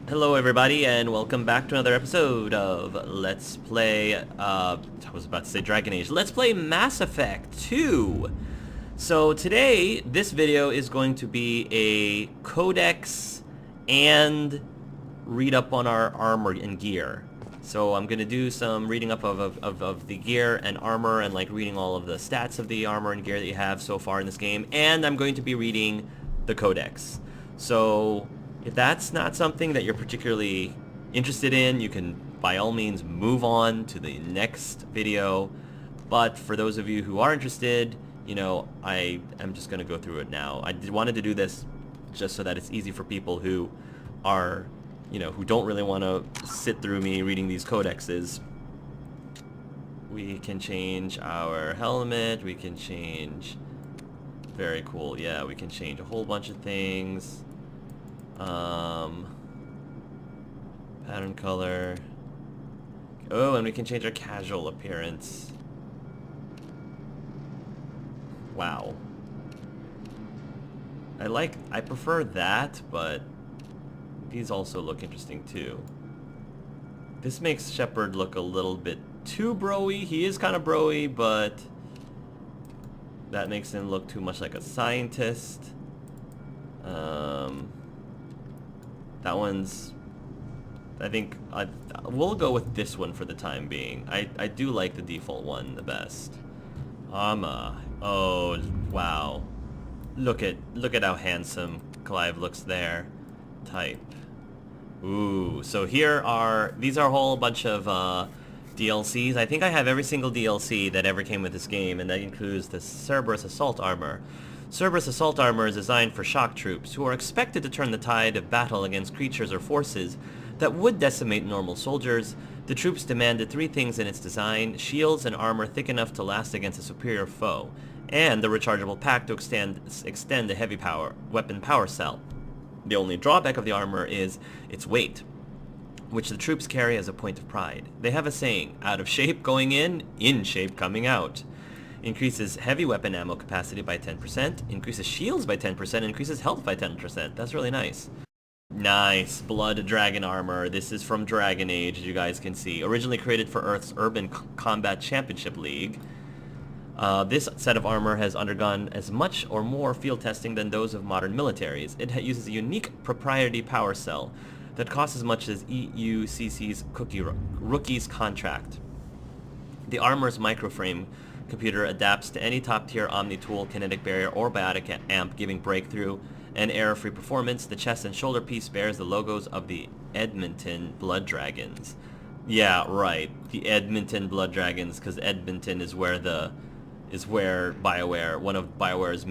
Hello everybody and welcome back to another episode of Let's Play, I was about to say Dragon Age. Let's play Mass Effect 2! So today, this video is going to be a codex and read up on our armor and gear. So I'm going to do some reading up of the gear and armor and like reading all of the stats of the armor and gear that you have so far in this game. And I'm going to be reading the codex. So if that's not something that you're particularly interested in, you can by all means move on to the next video. But for those of you who are interested, you know, I am just going to go through it now. Wanted to do this just so that it's easy for people who are, you know, who don't really want to sit through me reading these codexes. We can change our helmet, we can change, very cool, yeah, we can change a whole bunch of things. Pattern color. Oh, and we can change our casual appearance. Wow. I prefer that, but these also look interesting too. This makes Shepard look a little bit too bro-y. He is kind of bro-y, but that makes him look too much like a scientist. That one's... I think we'll go with this one for the time being. I do like the default one the best. Oh, wow. Look at how handsome Clive looks there. Type. Ooh, so these are a whole bunch of DLCs. I think I have every single DLC that ever came with this game, and that includes the Cerberus Assault Armor. Cerberus Assault Armor is designed for shock troops, who are expected to turn the tide of battle against creatures or forces that would decimate normal soldiers. The troops demanded three things in its design: shields and armor thick enough to last against a superior foe, and the rechargeable pack to extend a heavy weapon power cell. The only drawback of the armor is its weight, which the troops carry as a point of pride. They have a saying: out of shape going in shape coming out. Increases heavy weapon ammo capacity by 10%, increases shields by 10%, increases health by 10%. That's really nice. Nice. Blood Dragon armor. This is from Dragon Age, as you guys can see. Originally created for Earth's Urban Combat Championship League. This set of armor has undergone as much or more field testing than those of modern militaries. It uses a unique proprietary power cell that costs as much as EUCC's rookie's contract. The armor's microframe computer adapts to any top-tier Omni-Tool, kinetic barrier, or biotic amp, giving breakthrough and error-free performance. The chest and shoulder piece bears the logos of the Edmonton Blood Dragons. Yeah, right, the Edmonton Blood Dragons, because Edmonton is where BioWare, one of BioWare's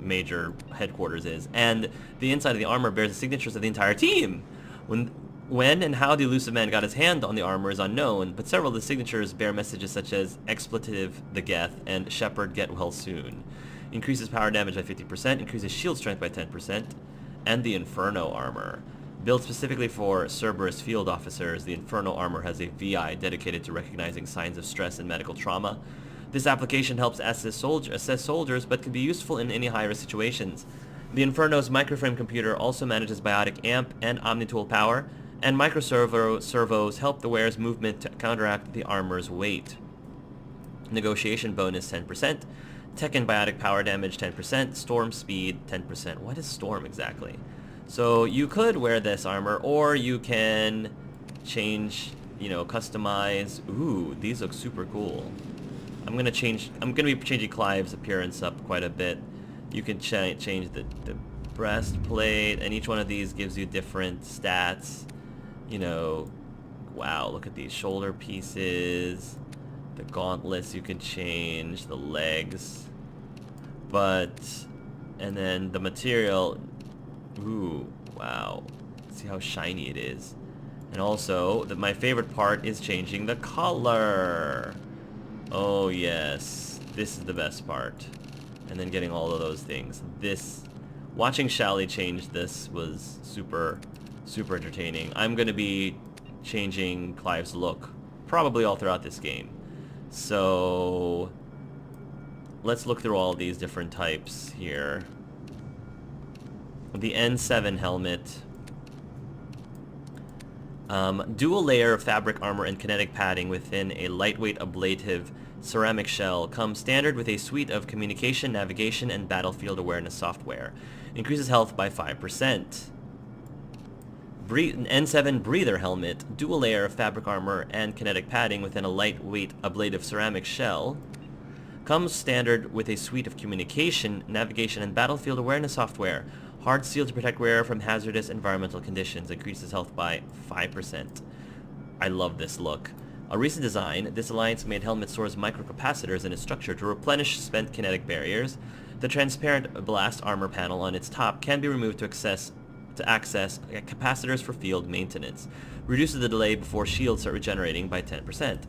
major headquarters is, and the inside of the armor bears the signatures of the entire team. When and how the elusive man got his hand on the armor is unknown, but several of the signatures bear messages such as expletive the Geth and Shepard get well soon. Increases power damage by 50%, increases shield strength by 10%, and the Inferno armor. Built specifically for Cerberus field officers, the Inferno armor has a VI dedicated to recognizing signs of stress and medical trauma. This application helps assess soldiers, but can be useful in any high-risk situations. The Inferno's microframe computer also manages biotic amp and Omni-Tool power, and microservos help the wearer's movement to counteract the armor's weight. Negotiation bonus 10%, tech and biotic power damage 10%, storm speed 10%. What is storm exactly? So you could wear this armor, or you can change, you know, customize. Ooh, these look super cool. I'm gonna be changing Clive's appearance up quite a bit. You can change the breastplate, and each one of these gives you different stats. You know, wow, look at these shoulder pieces, the gauntlets you can change, the legs, and then the material, ooh, wow, see how shiny it is. And also, my favorite part is changing the color. Oh yes, this is the best part. And then getting all of those things. Watching Shally change this was super entertaining. I'm going to be changing Clive's look probably all throughout this game. So let's look through all these different types here. The N7 helmet Dual layer of fabric armor and kinetic padding within a lightweight ablative ceramic shell comes standard with a suite of communication, navigation, and battlefield awareness software. Increases health by 5%. N7 breather helmet, dual layer of fabric armor and kinetic padding within a lightweight ablative ceramic shell. Comes standard with a suite of communication, navigation, and battlefield awareness software. Hard seal to protect wearer from hazardous environmental conditions. Increases health by 5%. I love this look. A recent design, this Alliance-made helmet stores microcapacitors in its structure to replenish spent kinetic barriers. The transparent blast armor panel on its top can be removed to access capacitors for field maintenance. Reduces the delay before shields start regenerating by 10%.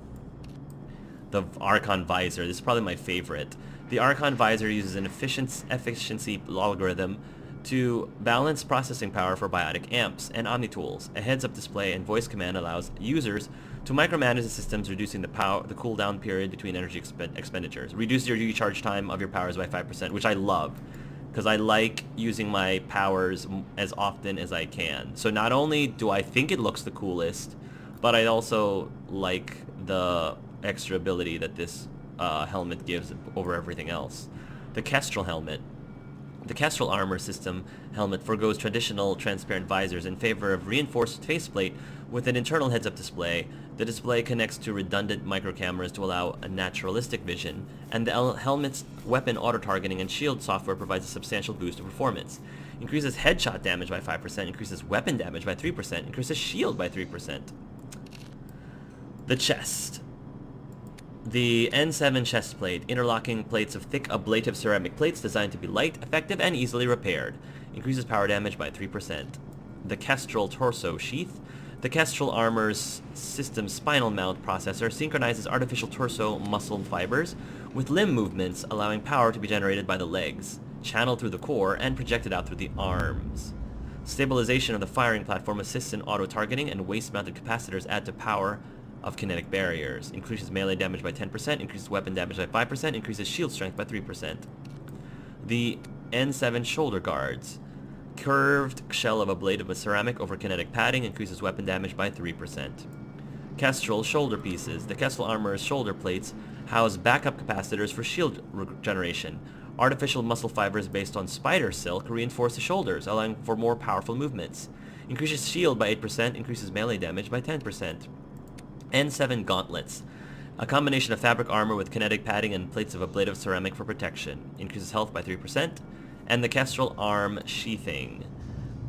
The Archon Visor, this is probably my favorite. The Archon Visor uses an efficiency algorithm to balance processing power for biotic amps and omnitools. A heads-up display and voice command allows users to micromanage the systems, reducing the cooldown period between energy expenditures. Reduce your recharge time of your powers by 5%, which I love, because I like using my powers as often as I can. So not only do I think it looks the coolest, but I also like the extra ability that this helmet gives over everything else. The Kestrel helmet. The Kestrel armor system helmet forgoes traditional transparent visors in favor of reinforced faceplate with an internal heads-up display. The display connects to redundant microcameras to allow a naturalistic vision, and the helmet's weapon auto-targeting and shield software provides a substantial boost to performance. Increases headshot damage by 5%, increases weapon damage by 3%, increases shield by 3%. The chest. The N7 chest plate, interlocking plates of thick ablative ceramic plates designed to be light, effective, and easily repaired. Increases power damage by 3%. The Kestrel torso sheath. The Kestrel armor's system spinal mount processor synchronizes artificial torso muscle fibers with limb movements, allowing power to be generated by the legs, channeled through the core, and projected out through the arms. Stabilization of the firing platform assists in auto-targeting, and waist-mounted capacitors add to power of kinetic barriers. Increases melee damage by 10%, increases weapon damage by 5%, increases shield strength by 3%. The N7 shoulder guards. Curved shell of ablative ceramic over kinetic padding, increases weapon damage by 3%. Kestrel shoulder pieces. The Kestrel armor's shoulder plates house backup capacitors for shield regeneration. Artificial muscle fibers based on spider silk reinforce the shoulders, allowing for more powerful movements. Increases shield by 8%, increases melee damage by 10%. N7 gauntlets. A combination of fabric armor with kinetic padding and plates of ablative ceramic for protection. Increases health by 3%. And the Kestrel arm sheathing.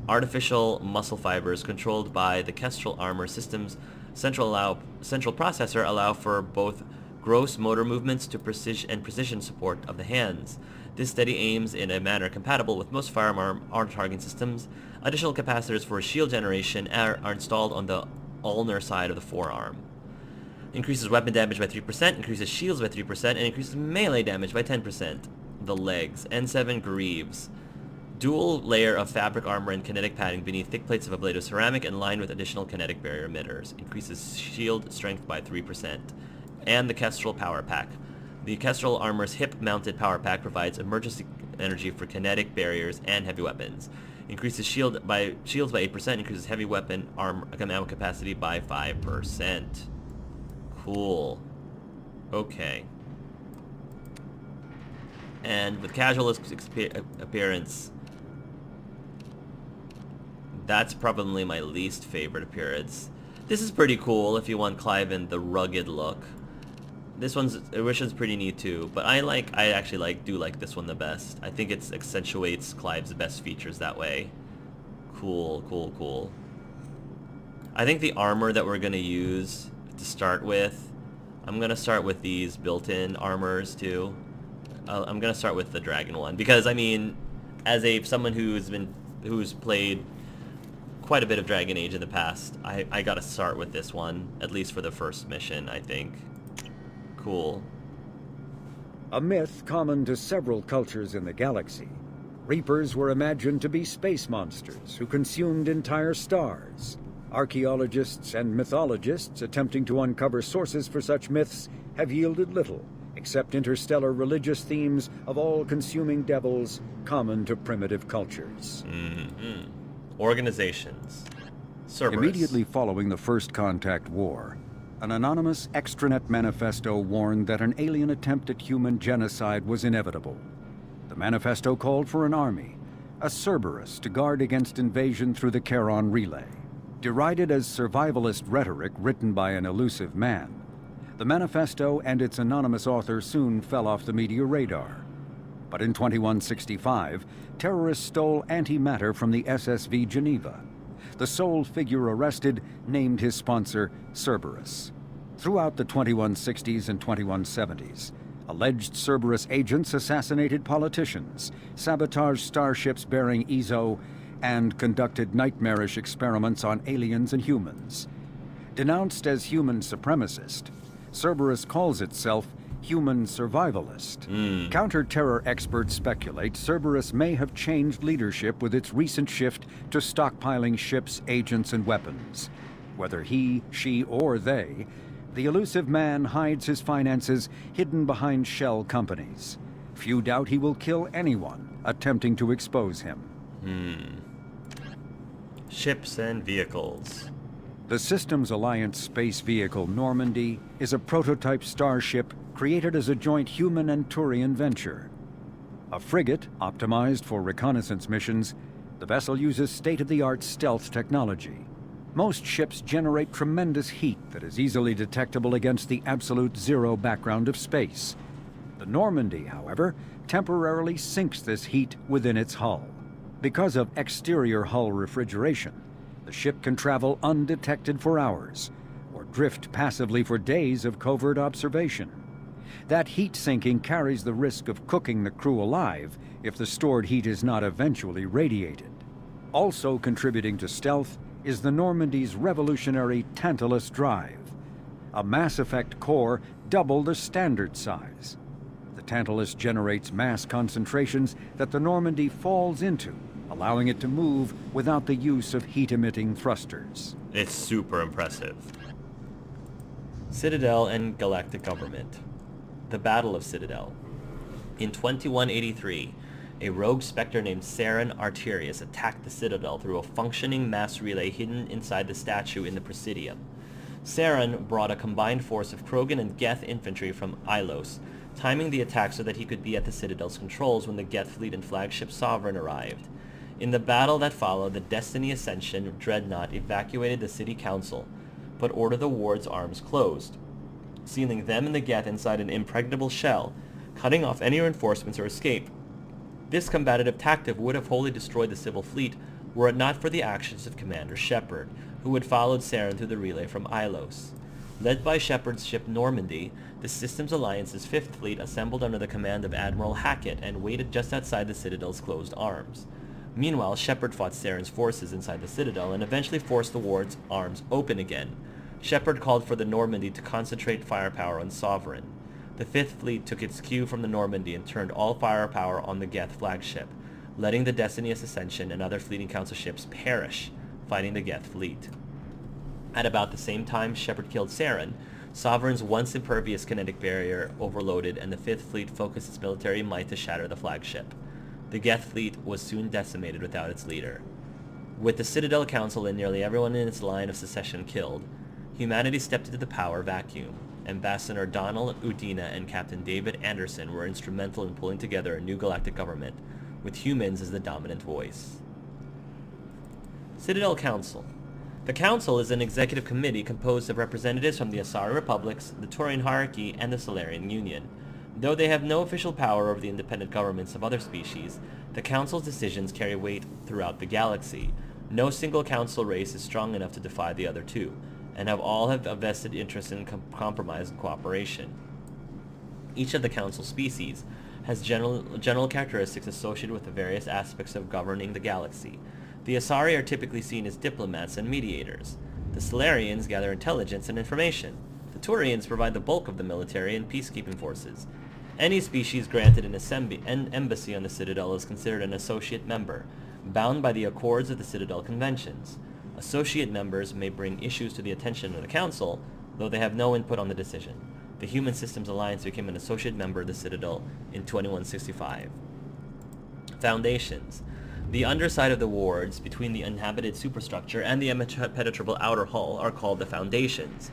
Artificial muscle fibers controlled by the Kestrel armor system's central processor allow for both gross motor movements to precision support of the hands. This steady aims in a manner compatible with most firearm auto-targeting systems. Additional capacitors for shield generation are installed on the ulnar side of the forearm. Increases weapon damage by 3%, increases shields by 3%, and increases melee damage by 10%. The legs. N7 greaves. Dual layer of fabric armor and kinetic padding beneath thick plates of ablative ceramic and lined with additional kinetic barrier emitters. Increases shield strength by 3%. And the Kestrel power pack. The Kestrel armor's hip-mounted power pack provides emergency energy for kinetic barriers and heavy weapons. Increases shields by 8%, increases heavy weapon ammo capacity by 5%. Cool. Okay. And with casual appearance, that's probably my least favorite appearance. This is pretty cool if you want Cliven the rugged look. This one's pretty neat too, but I actually do like this one the best. I think it accentuates Clive's best features that way. Cool, cool, cool. I think the armor that we're gonna use to start with, I'm gonna start with these built-in armors too. I'm gonna start with the dragon one because I mean, as someone who's played quite a bit of Dragon Age in the past, I gotta start with this one, at least for the first mission, I think. Cool. A myth common to several cultures in the galaxy. Reapers were imagined to be space monsters who consumed entire stars. Archaeologists and mythologists attempting to uncover sources for such myths have yielded little, except interstellar religious themes of all-consuming devils common to primitive cultures. Organizations. Cerberus. Immediately following the First Contact War, an anonymous extranet manifesto warned that an alien attempt at human genocide was inevitable. The manifesto called for an army, a Cerberus, to guard against invasion through the Charon Relay. Derided as survivalist rhetoric written by an elusive man, the manifesto and its anonymous author soon fell off the media radar. But in 2165, terrorists stole antimatter from the SSV Geneva. The sole figure arrested named his sponsor Cerberus. Throughout the 2160s and 2170s, alleged Cerberus agents assassinated politicians, sabotaged starships bearing Ezo, and conducted nightmarish experiments on aliens and humans. Denounced as human supremacist, Cerberus calls itself human survivalist. Counter-terror experts speculate Cerberus may have changed leadership with its recent shift to stockpiling ships, agents, and weapons. Whether he, she, or they, the elusive man hides his finances hidden behind shell companies. Few doubt he will kill anyone attempting to expose him. Ships and vehicles. The Systems Alliance space vehicle Normandy is a prototype starship created as a joint human and Turian venture. A frigate optimized for reconnaissance missions, the vessel uses state-of-the-art stealth technology. Most ships generate tremendous heat that is easily detectable against the absolute zero background of space. The Normandy, however, temporarily sinks this heat within its hull. Because of exterior hull refrigeration, the ship can travel undetected for hours, or drift passively for days of covert observation. That heat sinking carries the risk of cooking the crew alive if the stored heat is not eventually radiated. Also contributing to stealth is the Normandy's revolutionary Tantalus drive, a Mass Effect core double the standard size. The Tantalus generates mass concentrations that the Normandy falls into, allowing it to move without the use of heat-emitting thrusters. It's super impressive. Citadel and Galactic Government. The Battle of Citadel. In 2183, a rogue Spectre named Saren Arterius attacked the Citadel through a functioning mass relay hidden inside the statue in the Presidium. Saren brought a combined force of Krogan and Geth infantry from Ilos, timing the attack so that he could be at the Citadel's controls when the Geth fleet and flagship Sovereign arrived. In the battle that followed, the Destiny Ascension dreadnought evacuated the city council, but ordered the ward's arms closed, sealing them and the Geth inside an impregnable shell, cutting off any reinforcements or escape. This combative tactic would have wholly destroyed the civil fleet were it not for the actions of Commander Shepard, who had followed Saren through the relay from Ilos. Led by Shepard's ship Normandy, the Systems Alliance's 5th Fleet assembled under the command of Admiral Hackett and waited just outside the Citadel's closed arms. Meanwhile, Shepard fought Saren's forces inside the Citadel and eventually forced the ward's arms open again. Shepard called for the Normandy to concentrate firepower on Sovereign. The 5th Fleet took its cue from the Normandy and turned all firepower on the Geth flagship, letting the Destiny's Ascension and other fleeting council ships perish, fighting the Geth fleet. At about the same time Shepard killed Saren, Sovereign's once impervious kinetic barrier overloaded and the 5th Fleet focused its military might to shatter the flagship. The Geth fleet was soon decimated without its leader. With the Citadel Council and nearly everyone in its line of secession killed, humanity stepped into the power vacuum. Ambassador Donald Udina and Captain David Anderson were instrumental in pulling together a new galactic government, with humans as the dominant voice. Citadel Council. The Council is an executive committee composed of representatives from the Asari Republics, the Turian Hierarchy, and the Solarian Union. Though they have no official power over the independent governments of other species, the Council's decisions carry weight throughout the galaxy. No single Council race is strong enough to defy the other two, and all have a vested interest in compromise and cooperation. Each of the Council species has general characteristics associated with the various aspects of governing the galaxy. The Asari are typically seen as diplomats and mediators. The Solarians gather intelligence and information. The Turians provide the bulk of the military and peacekeeping forces. Any species granted an embassy on the Citadel is considered an associate member, bound by the accords of the Citadel Conventions. Associate members may bring issues to the attention of the Council, though they have no input on the decision. The Human Systems Alliance became an associate member of the Citadel in 2165. Foundations. The underside of the wards between the inhabited superstructure and the impenetrable outer hull are called the foundations.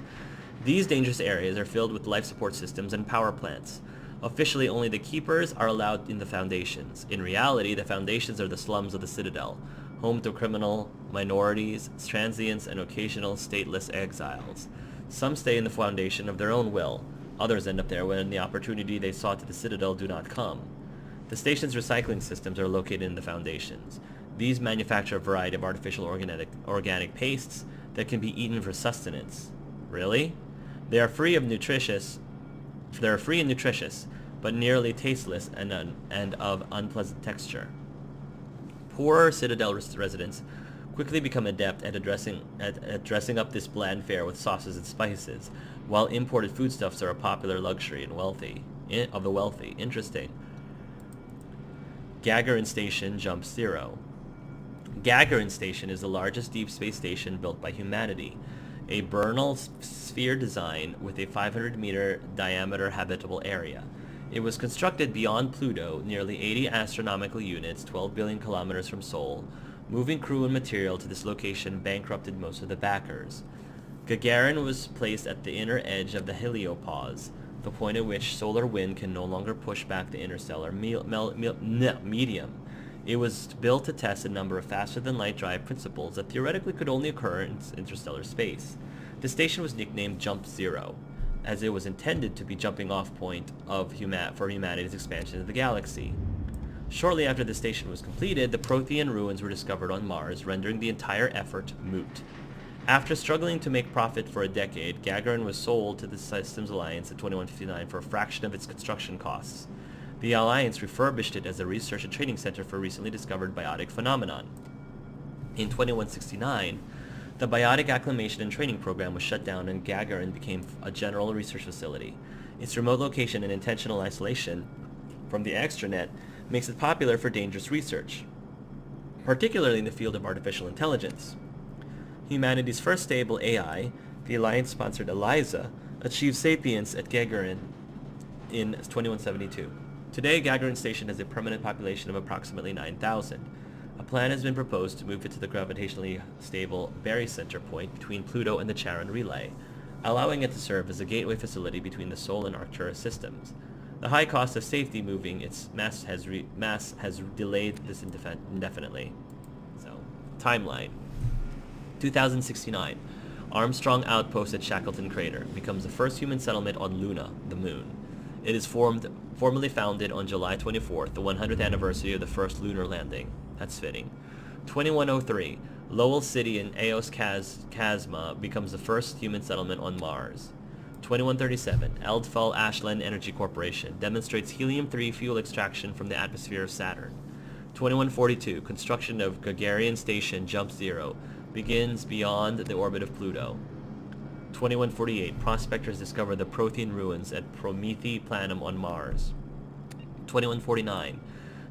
These dangerous areas are filled with life support systems and power plants. Officially, only the keepers are allowed in the foundations. In reality, the foundations are the slums of the Citadel, home to criminal, minorities, transients, and occasional stateless exiles. Some stay in the foundation of their own will. Others end up there when the opportunity they sought to the Citadel do not come. The station's recycling systems are located in the foundations. These manufacture a variety of artificial organic pastes that can be eaten for sustenance. Really? They are free and nutritious, but nearly tasteless and of unpleasant texture. Poorer Citadel residents quickly become adept at dressing up this bland fare with sauces and spices, while imported foodstuffs are a popular luxury of the wealthy. Interesting. Gagarin Station jumps zero. Gagarin Station is the largest deep space station built by humanity. A Bernal sphere design with a 500-meter diameter habitable area. It was constructed beyond Pluto, nearly 80 astronomical units, 12 billion kilometers from Sol. Moving crew and material to this location bankrupted most of the backers. Gagarin was placed at the inner edge of the heliopause, the point at which solar wind can no longer push back the interstellar medium. It was built to test a number of faster-than-light drive principles that theoretically could only occur in interstellar space. The station was nicknamed Jump Zero, as it was intended to be jumping-off point for humanity's expansion into the galaxy. Shortly after the station was completed, the Prothean ruins were discovered on Mars, rendering the entire effort moot. After struggling to make profit for a decade, Gagarin was sold to the Systems Alliance in 2159 for a fraction of its construction costs. The Alliance refurbished it as a research and training center for recently discovered biotic phenomenon. In 2169, the Biotic Acclimation and Training Program was shut down and Gagarin became a general research facility. Its remote location and intentional isolation from the extranet makes it popular for dangerous research, particularly in the field of artificial intelligence. Humanity's first stable AI, the Alliance-sponsored ELIZA, achieved sapience at Gagarin in 2172. Today, Gagarin Station has a permanent population of approximately 9,000. A plan has been proposed to move it to the gravitationally stable barycenter point between Pluto and the Charon Relay, allowing it to serve as a gateway facility between the Sol and Arcturus systems. The high cost of safety moving its mass has delayed this indefinitely. So, timeline. 2069. Armstrong Outpost at Shackleton Crater becomes the first human settlement on Luna, the moon. It is formally founded on July 24th, the 100th anniversary of the first lunar landing. That's fitting. 2103. Lowell City in Eos Chasma becomes the first human settlement on Mars. 2137. Eldfell Ashland Energy Corporation demonstrates helium-3 fuel extraction from the atmosphere of Saturn. 2142. Construction of Gagarin Station Jump Zero begins beyond the orbit of Pluto. 2148. Prospectors discover the Prothean ruins at Promethe Planum on Mars. 2149.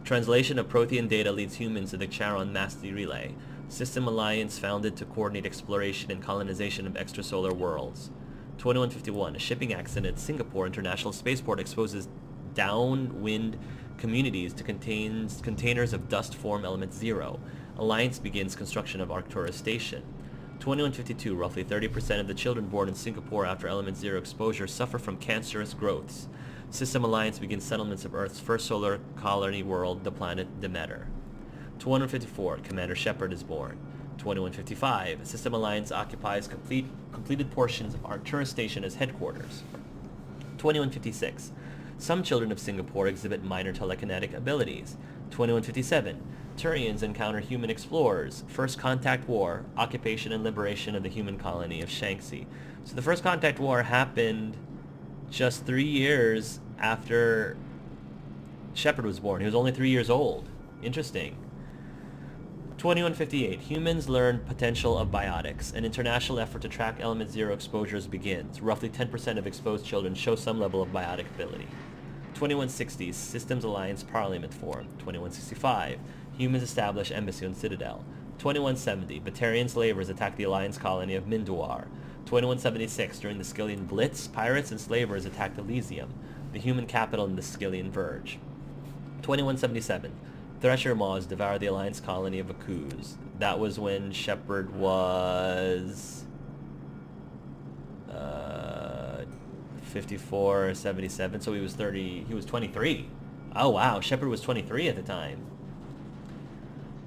Translation of Prothean data leads humans to the Charon Mastery Relay, System Alliance founded to coordinate exploration and colonization of extrasolar worlds. 2151. A shipping accident at Singapore International Spaceport exposes downwind communities to containers of dust form element 0. Alliance begins construction of Arcturus Station. 2152. Roughly 30% of the children born in Singapore after element 0 exposure suffer from cancerous growths. System Alliance begins settlements of Earth's first solar colony world, the planet Demeter. 2154. Commander Shepard is born. 2155. System Alliance occupies completed portions of Arcturus Station as headquarters. 2156. Some children of Singapore exhibit minor telekinetic abilities. 2157. Turians encounter human explorers. First Contact War, occupation and liberation of the human colony of Shanxi. So the First Contact War happened just 3 years after Shepard was born. He was only 3 years old. Interesting. 2158. Humans learn potential of biotics. An international effort to track element 0 exposures begins. Roughly 10% of exposed children show some level of biotic ability. 2160. Systems Alliance Parliament formed. 2165. Humans establish embassy on Citadel. 2170. Batarian slavers attack the Alliance colony of Minduar. 2176. During the Skyllian Blitz, pirates and slavers attacked Elysium, the human capital in the Skyllian Verge. 2177. Thresher Maws devour the Alliance colony of Akuz. That was when Shepard was 54, 77, so he was 30, he was 23. Oh wow, Shepard was 23 at the time.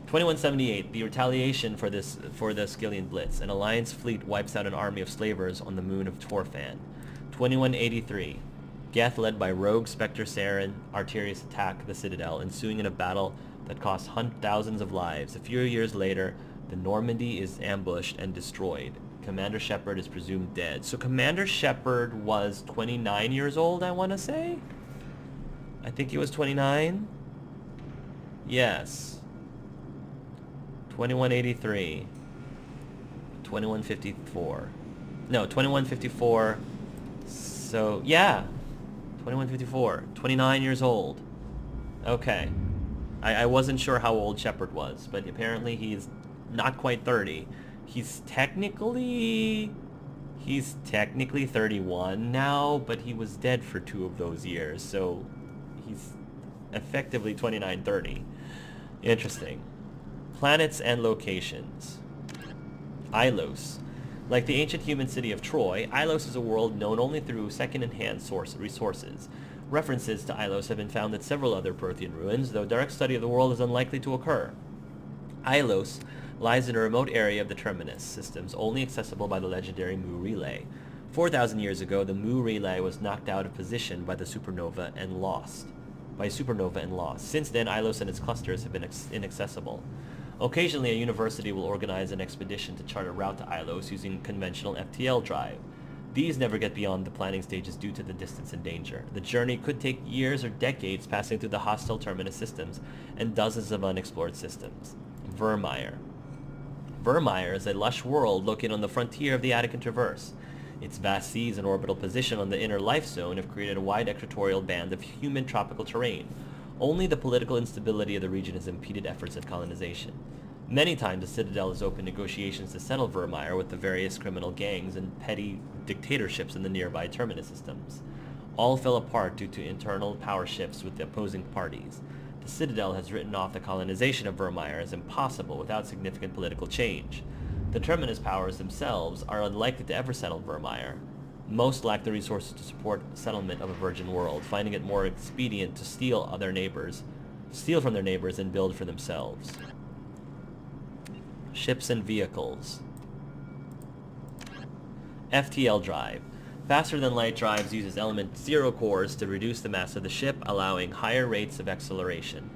2178, the retaliation for the Skillian Blitz. An Alliance fleet wipes out an army of slavers on the moon of Torfan. 2183, Geth, led by rogue Spectre Saren, Arterius attack the Citadel, ensuing in a battle that cost thousands of lives. A few years later, the Normandy is ambushed and destroyed. Commander Shepard is presumed dead. So Commander Shepard was 29 years old, I want to say? I think he was 29? Yes. 2183. 2154. No, 2154. So, yeah. 2154. 29 years old. Okay. I wasn't sure how old Shepard was, but apparently he's not quite 30. He's technically 31 now, but he was dead for 2 of those years, so he's effectively 29, 30. Interesting. Planets and locations. Ilos. Like the ancient human city of Troy, Ilos is a world known only through second-hand resources. References to Ilos have been found at several other Prothean ruins, though direct study of the world is unlikely to occur. Ilos lies in a remote area of the Terminus systems, only accessible by the legendary Mu Relay. 4,000 years ago, the Mu Relay was knocked out of position by supernova and lost. Since then, Ilos and its clusters have been inaccessible. Occasionally, a university will organize an expedition to chart a route to Ilos using conventional FTL drive. These never get beyond the planning stages due to the distance and danger. The journey could take years or decades, passing through the hostile Terminus systems and dozens of unexplored systems. Vermeer. Vermeer is a lush world located on the frontier of the Attican Traverse. Its vast seas and orbital position on the inner life zone have created a wide equatorial band of humid tropical terrain. Only the political instability of the region has impeded efforts at colonization. Many times the Citadel has opened negotiations to settle Vermeer with the various criminal gangs and petty dictatorships in the nearby Terminus systems. All fell apart due to internal power shifts with the opposing parties. The Citadel has written off the colonization of Vermeer as impossible without significant political change. The Terminus powers themselves are unlikely to ever settle Vermeer. Most lack the resources to support settlement of a virgin world, finding it more expedient to steal from their neighbors and build for themselves. Ships and vehicles. FTL drive. Faster-than-light drives uses element 0 cores to reduce the mass of the ship, allowing higher rates of acceleration.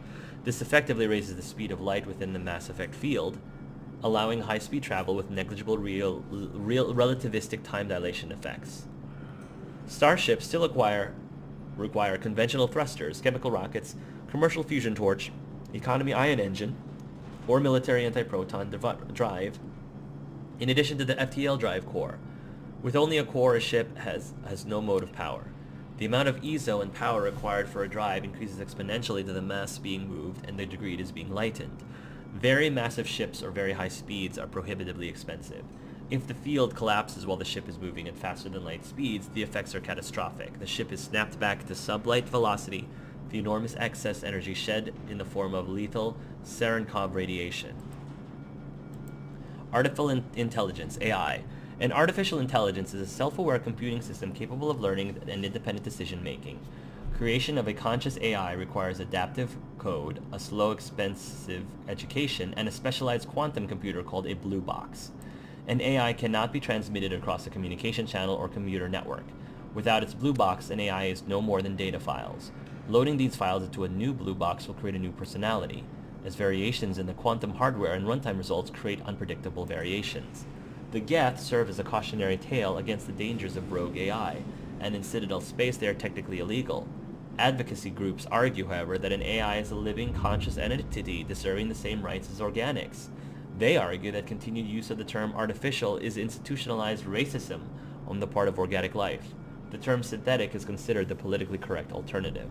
This effectively raises the speed of light within the mass effect field, allowing high-speed travel with negligible real relativistic time dilation effects. Starships still require conventional thrusters, chemical rockets, commercial fusion torch, economy ion engine, or military anti-proton drive, in addition to the FTL drive core. With only a core, a ship has no motive power. The amount of ESO and power required for a drive increases exponentially to the mass being moved and the degree it is being lightened. Very massive ships or very high speeds are prohibitively expensive. If the field collapses while the ship is moving at faster-than-light speeds, the effects are catastrophic. The ship is snapped back to sublight velocity, the enormous excess energy shed in the form of lethal Cherenkov radiation. Artificial Intelligence, AI. An artificial intelligence is a self-aware computing system capable of learning and independent decision-making. Creation of a conscious AI requires adaptive code, a slow, expensive education, and a specialized quantum computer called a blue box. An AI cannot be transmitted across a communication channel or computer network. Without its blue box, an AI is no more than data files. Loading these files into a new blue box will create a new personality, as variations in the quantum hardware and runtime results create unpredictable variations. The Geth serve as a cautionary tale against the dangers of rogue AI, and in Citadel space they are technically illegal. Advocacy groups argue, however, that an AI is a living, conscious entity deserving the same rights as organics. They argue that continued use of the term artificial is institutionalized racism on the part of organic life. The term synthetic is considered the politically correct alternative.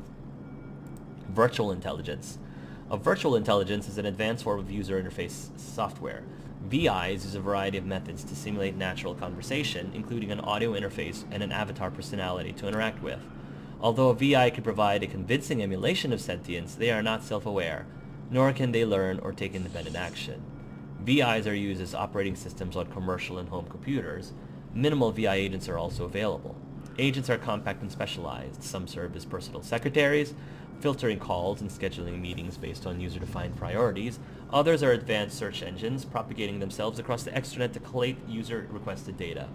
Virtual intelligence. A virtual intelligence is an advanced form of user interface software. VIs use a variety of methods to simulate natural conversation, including an audio interface and an avatar personality to interact with. Although a VI can provide a convincing emulation of sentience, they are not self-aware. nor can they learn or take independent action. VIs are used as operating systems on commercial and home computers. Minimal VI agents are also available. Agents are compact and specialized. Some serve as personal secretaries, filtering calls and scheduling meetings based on user-defined priorities. Others are advanced search engines, propagating themselves across the extranet to collate user-requested data.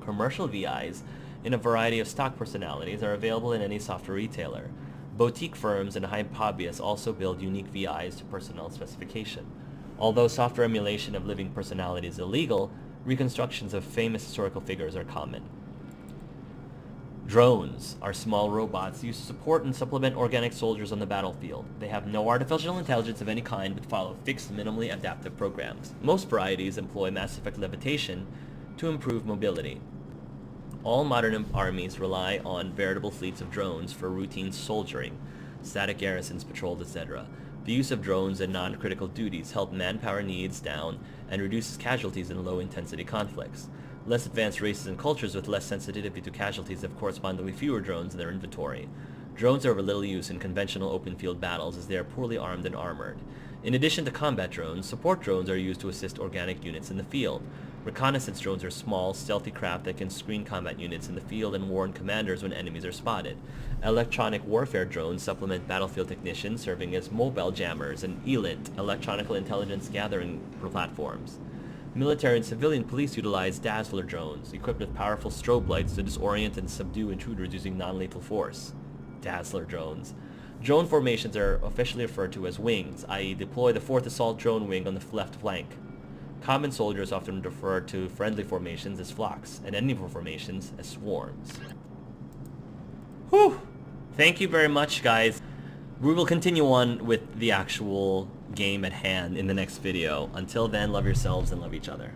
Commercial VIs, in a variety of stock personalities, are available in any software retailer. Boutique firms and hobbyists also build unique VIs to personnel specification. Although software emulation of living personalities is illegal, reconstructions of famous historical figures are common. Drones are small robots used to support and supplement organic soldiers on the battlefield. They have no artificial intelligence of any kind but follow fixed, minimally adaptive programs. Most varieties employ Mass Effect levitation to improve mobility. All modern armies rely on veritable fleets of drones for routine soldiering, static garrisons patrolled, etc. The use of drones and non-critical duties help manpower needs down and reduces casualties in low-intensity conflicts. Less advanced races and cultures with less sensitivity to casualties have correspondingly fewer drones in their inventory. Drones are of little use in conventional open-field battles as they are poorly armed and armored. In addition to combat drones, support drones are used to assist organic units in the field. Reconnaissance drones are small, stealthy craft that can screen combat units in the field and warn commanders when enemies are spotted. Electronic warfare drones supplement battlefield technicians, serving as mobile jammers and ELINT, electronic intelligence gathering platforms. Military and civilian police utilize Dazzler drones, equipped with powerful strobe lights to disorient and subdue intruders using non-lethal force. Dazzler drones. Drone formations are officially referred to as wings, i.e. deploy the 4th Assault Drone Wing on the left flank. Common soldiers often refer to friendly formations as flocks, and enemy formations as swarms. Whew! Thank you very much, guys. We will continue on with the actual game at hand in the next video. Until then, love yourselves and love each other.